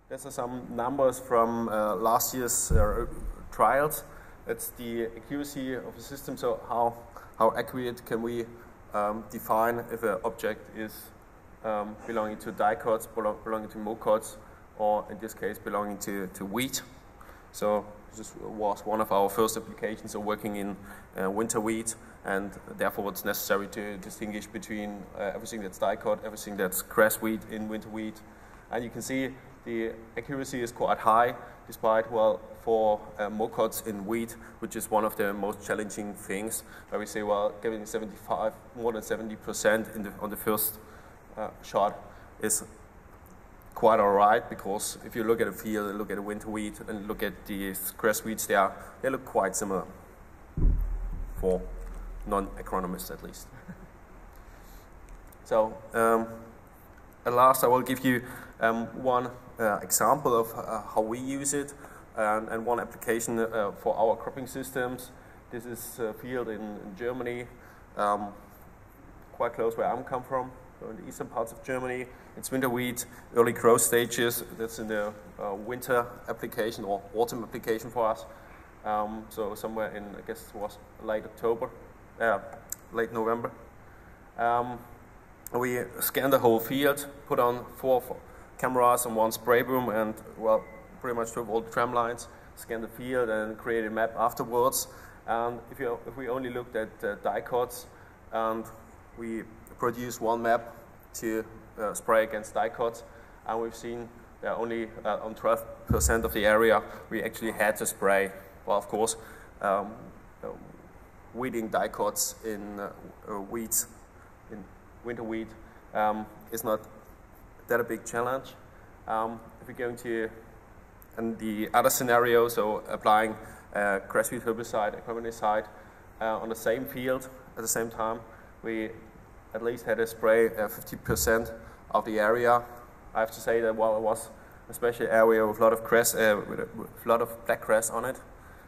These are some numbers from last year's trials. That's the accuracy of the system, so how accurate can we define if an object is belonging to dicots, belonging to mocots, or in this case belonging to wheat. So this was one of our first applications of working in winter wheat, and therefore it's necessary to distinguish between everything that's dicot, everything that's grass wheat in winter wheat. And you can see the accuracy is quite high, despite, well, for mocots in wheat, which is one of the most challenging things, where we say, well, getting more than 70% on the first shot is quite all right, because if you look at a field, look at a winter wheat, and look at the grass wheats there, they look quite similar, for non-agronomists at least. So, at last I will give you one example of how we use it, and one application for our cropping systems. This is a field in Germany, quite close where I come from, so in the eastern parts of Germany. It's winter wheat, early growth stages. That's in the winter application or autumn application for us. So somewhere in, I guess it was late November. We scanned the whole field, put on 4 cameras and 1 spray boom, and, well, pretty much took all the tram lines, scanned the field, and created a map afterwards. And if we only looked at dicots, and we produced 1 map to spray against dicots, and we've seen that only on 12% of the area we actually had to spray. Well, of course, weeding dicots in wheat, in winter wheat, is not that a big challenge. If we go into the other scenario, so applying grass wheat herbicide, agrominicide on the same field at the same time, we at least had to spray 50% of the area. I have to say that, well, it was a special area with a lot of grass, with a lot of black grass on it,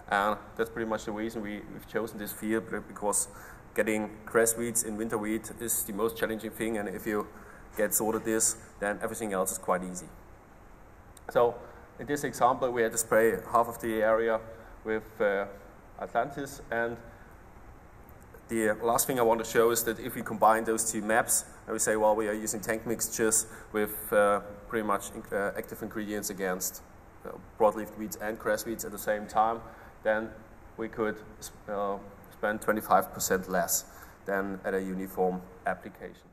and that's pretty much the reason we've chosen this field, because getting grass weeds in winter wheat is the most challenging thing, and if you get sorted this, then everything else is quite easy. So in this example, we had to spray half of the area with Atlantis, and the last thing I want to show is that if we combine those 2 maps, and we say, well, we are using tank mixtures with pretty much active ingredients against broadleaf weeds and grass weeds at the same time, then we could spend 25% less than at a uniform application.